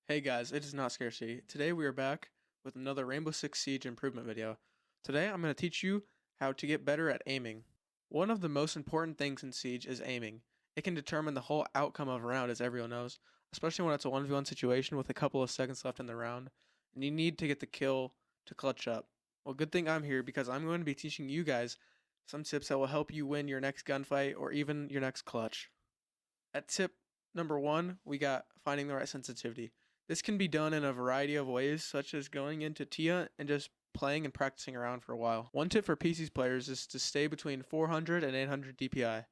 Hey guys, it is not Scarcity. Today we are back with another Rainbow Six Siege improvement video. Today I'm going to teach you how to get better at aiming. One of the most important things in Siege is aiming. It can determine the whole outcome of a round, as everyone knows, especially when it's a 1v1 situation with a couple of seconds left in the round, and you need to get the kill to clutch up. Well, good thing I'm here because I'm going to be teaching you guys some tips that will help you win your next gunfight or even your next clutch. At tip number 1, we got finding the right sensitivity. This can be done in a variety of ways, such as going into TIA and just playing and practicing around for a while. One tip for PC players is to stay between 400 and 800 DPI.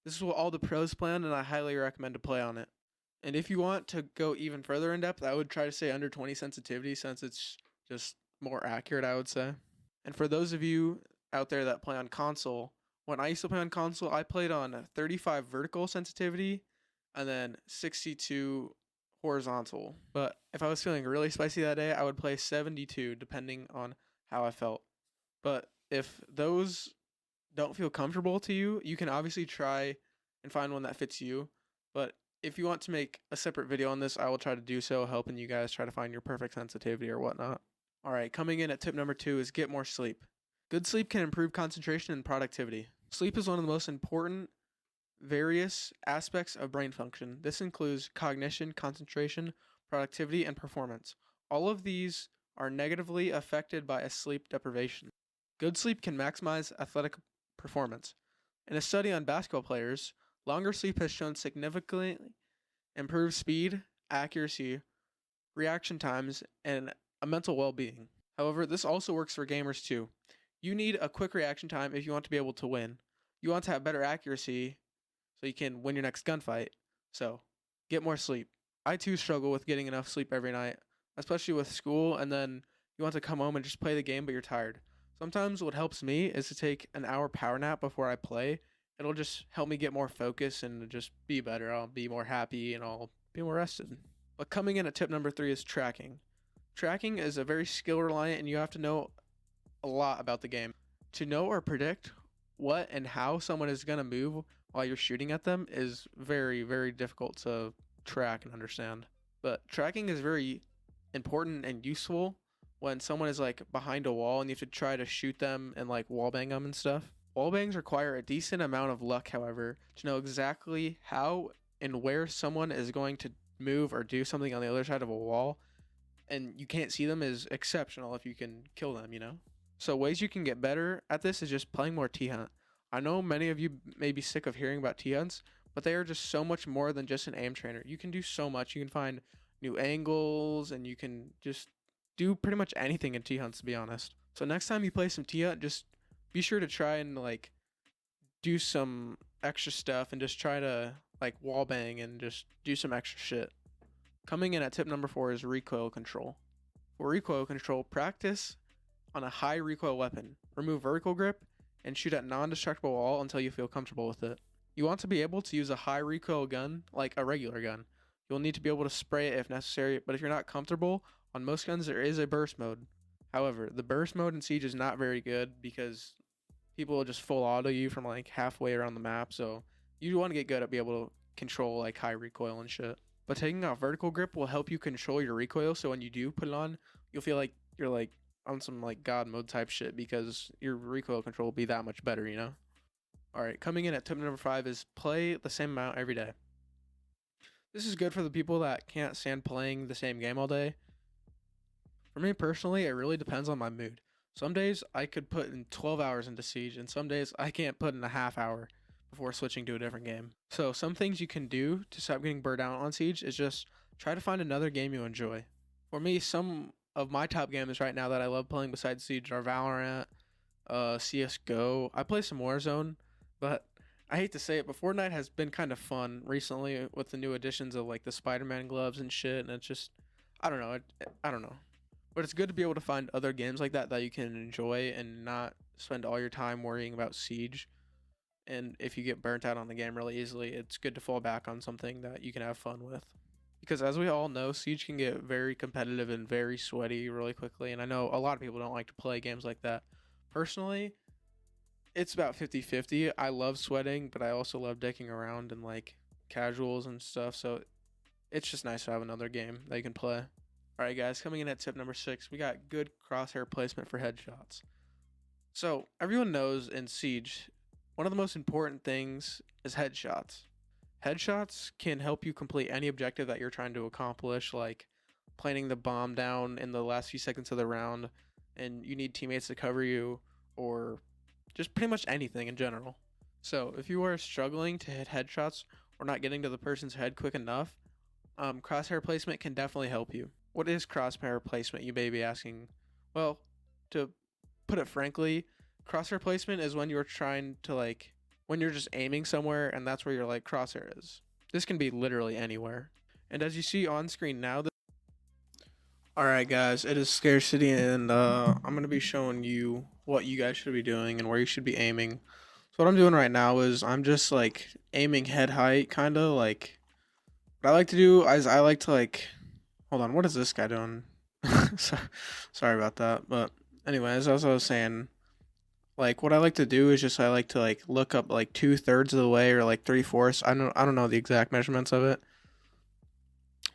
This is what all the pros plan, and I highly recommend to play on it. And if you want to go even further in depth, I would try to say under 20 sensitivity since it's just more accurate, I would say. And for those of you out there that play on console, when I used to play on console, I played on 35 vertical sensitivity and then 62 horizontal. But if I was feeling really spicy that day, I would play 72 depending on how I felt. But if those don't feel comfortable to you, you can obviously try and find one that fits you. But if you want to make a separate video on this, I will try to do so, helping you guys try to find your perfect sensitivity or whatnot. Alright, coming in at tip number 2 is get more sleep. Good sleep can improve concentration and productivity. Sleep is one of the most important various aspects of brain function. This includes cognition, concentration, productivity, and performance. All of these are negatively affected by a sleep deprivation. Good sleep can maximize athletic performance. In a study on basketball players, longer sleep has shown significantly improved speed, accuracy, reaction times, and a mental well-being. However, this also works for gamers too. You need a quick reaction time if you want to be able to win. You want to have better accuracy so you can win your next gunfight. So, get more sleep. I too struggle with getting enough sleep every night, especially with school, and then you want to come home and just play the game, but you're tired. Sometimes what helps me is to take an hour power nap before I play. It'll just help me get more focus and just be better. I'll be more happy and I'll be more rested. But coming in at tip number 3 is tracking. Tracking is a very skill reliant, and you have to know a lot about the game. To know or predict what and how someone is going to move while you're shooting at them is very, very difficult to track and understand. But tracking is very important and useful when someone is like behind a wall and you have to try to shoot them and like wallbang them and stuff. Wallbangs require a decent amount of luck, however, to know exactly how and where someone is going to move or do something on the other side of a wall, and you can't see them is exceptional if you can kill them, you know? So ways you can get better at this is just playing more T-Hunt. I know many of you may be sick of hearing about T-Hunts, but they are just so much more than just an aim trainer. You can do so much. You can find new angles, and you can just do pretty much anything in T-Hunts, to be honest. So next time you play some T-Hunt, just be sure to try and like do some extra stuff and just try to like wallbang and just do some extra shit. Coming in at tip number 4 is recoil control. For recoil control, practice on a high recoil weapon. Remove vertical grip and shoot at non-destructible wall until you feel comfortable with it. You want to be able to use a high recoil gun like a regular gun. You'll need to be able to spray it if necessary, but if you're not comfortable, on most guns there is a burst mode. However, the burst mode in Siege is not very good because people will just full auto you from like halfway around the map, so you want to get good at being able to control like high recoil and shit. But taking off vertical grip will help you control your recoil, so when you do put it on, you'll feel like you're like on some like god mode type shit because your recoil control will be that much better, you know? Alright, coming in at tip number 5 is play the same amount every day. This is good for the people that can't stand playing the same game all day. For me personally, it really depends on my mood. Some days I could put in 12 hours into Siege, and some days I can't put in a half hour before switching to a different game. So some things you can do to stop getting burnt out on Siege is just try to find another game you enjoy. For me, some of my top games right now that I love playing besides Siege are Valorant, CSGO. I play some Warzone, but I hate to say it, but Fortnite has been kind of fun recently with the new additions of like the Spider-Man gloves and shit, and it's just, I don't know, I don't know. But it's good to be able to find other games like that that you can enjoy and not spend all your time worrying about Siege. And if you get burnt out on the game really easily, it's good to fall back on something that you can have fun with. Because as we all know, Siege can get very competitive and very sweaty really quickly, and I know a lot of people don't like to play games like that. Personally, it's about 50-50. I love sweating, but I also love dicking around and like casuals and stuff, so it's just nice to have another game that you can play. All right, guys, coming in at tip number 6, we got good crosshair placement for headshots. So everyone knows in Siege, one of the most important things is headshots. Headshots can help you complete any objective that you're trying to accomplish, like planting the bomb down in the last few seconds of the round, and you need teammates to cover you, or just pretty much anything in general. So if you are struggling to hit headshots or not getting to the person's head quick enough, crosshair placement can definitely help you. What is crosshair placement, you may be asking? Well, to put it frankly, crosshair placement is when you're trying to when you're just aiming somewhere and that's where your crosshair is. This can be literally anywhere. And as you see on screen now, alright guys, it is scarcity and I'm going to be showing you what you guys should be doing and where you should be aiming. So what I'm doing right now is I'm just aiming head height, kind of what I like to do is I like to hold on, what is this guy doing? Sorry about that, but anyways, as I was saying, what I like to do is just I like to look up 2/3 of the way or 3/4. I don't know the exact measurements of it,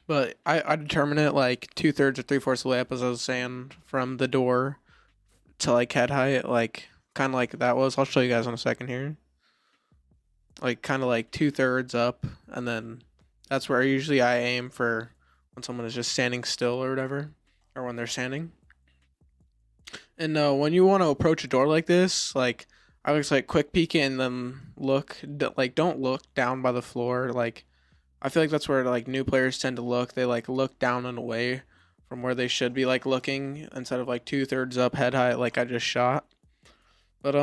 but I determine it 2/3 or 3/4 of the way up, as I was saying, from the door to head height, kind of like that was. I'll show you guys in a second here. Kind of 2/3 up, and then that's where usually I aim for when someone is just standing still or whatever, or when they're standing. And when you want to approach a door like this, I was quick peek it and then look, don't look down by the floor. I feel like that's where new players tend to look. They look down and away from where they should be looking instead of 2/3 up head height like I just shot. But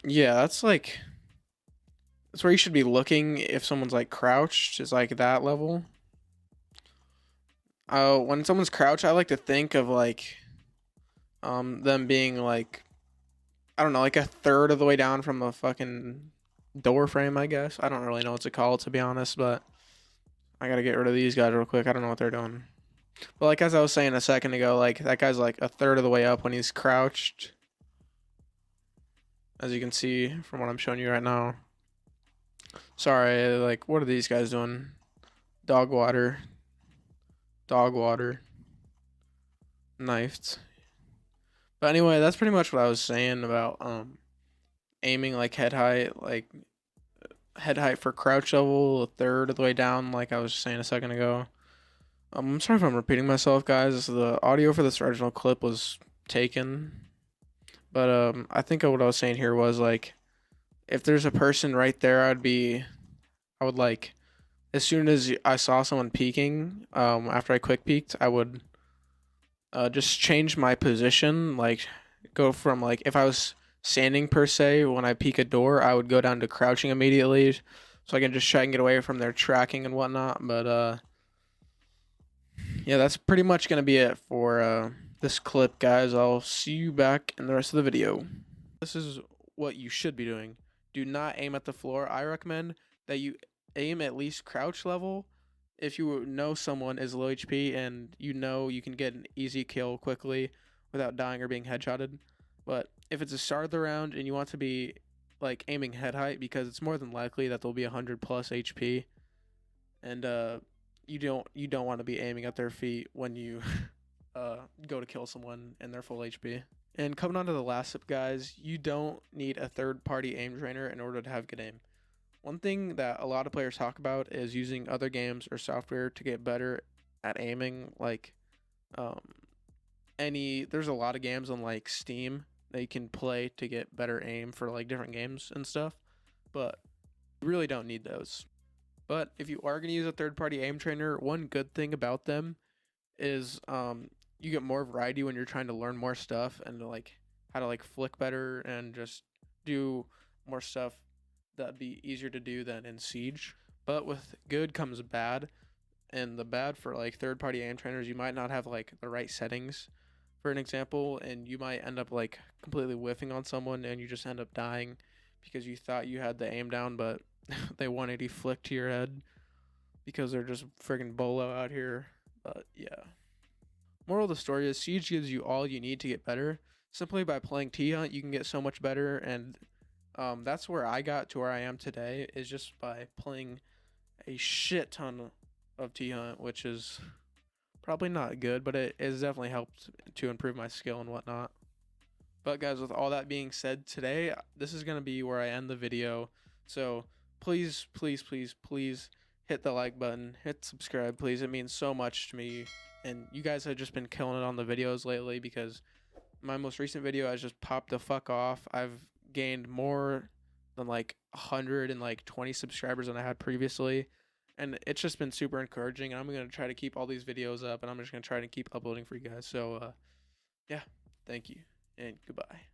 yeah, that's where you should be looking if someone's crouched, is that level. When someone's crouched, I like to think of them being I don't know, a third of the way down from the fucking door frame, I guess. I don't really know what to call it, to be honest, but I gotta get rid of these guys real quick. I don't know what they're doing. But as I was saying a second ago, that guy's a third of the way up when he's crouched, as you can see from what I'm showing you right now. Sorry, what are these guys doing? Dog water. Knifed. But anyway, that's pretty much what I was saying about aiming head height for crouch level, a third of the way down, like I was saying a second ago. I'm sorry if I'm repeating myself, guys. The audio for this original clip was taken, but I think what I was saying here was if there's a person right there, I would as soon as I saw someone peeking, after I quick peeked, I would just change my position, go from if I was standing per se when I peek a door, I would go down to crouching immediately so I can just try and get away from their tracking and whatnot. But yeah, that's pretty much gonna be it for this clip, guys. I'll see you back in the rest of the video. This is what you should be doing. Do not aim at the floor. I recommend that you aim at least crouch level if you know someone is low HP and you know you can get an easy kill quickly without dying or being headshotted. But if it's a start of the round and you want to be aiming head height, because it's more than likely that they'll be 100 plus HP, and you don't want to be aiming at their feet when you go to kill someone and they're full HP. And coming on to the last tip, guys, you don't need a third-party aim trainer in order to have good aim. One thing that a lot of players talk about is using other games or software to get better at aiming. There's a lot of games on Steam that you can play to get better aim for different games and stuff, but you really don't need those. But if you are going to use a third-party aim trainer, one good thing about them is you get more variety when you're trying to learn more stuff and how to flick better and just do more stuff that'd be easier to do than in Siege. But with good comes bad, and the bad for third-party aim trainers, you might not have the right settings, for an example, and you might end up completely whiffing on someone and you just end up dying because you thought you had the aim down, but they 180 flick to your head because they're just friggin' bolo out here. But yeah. Moral of the story is Siege gives you all you need to get better. Simply by playing T-Hunt, you can get so much better, and that's where I got to where I am today, is just by playing a shit ton of T-Hunt, which is probably not good, but it has definitely helped to improve my skill and whatnot. But guys, with all that being said, today this is going to be where I end the video. So please, please, please, please hit the like button, hit subscribe, please. It means so much to me. And you guys have just been killing it on the videos lately, because my most recent video has just popped the fuck off. I've gained more than like 120 subscribers than I had previously. And it's just been super encouraging. And I'm going to try to keep all these videos up, and I'm just going to try to keep uploading for you guys. So, yeah, thank you and goodbye.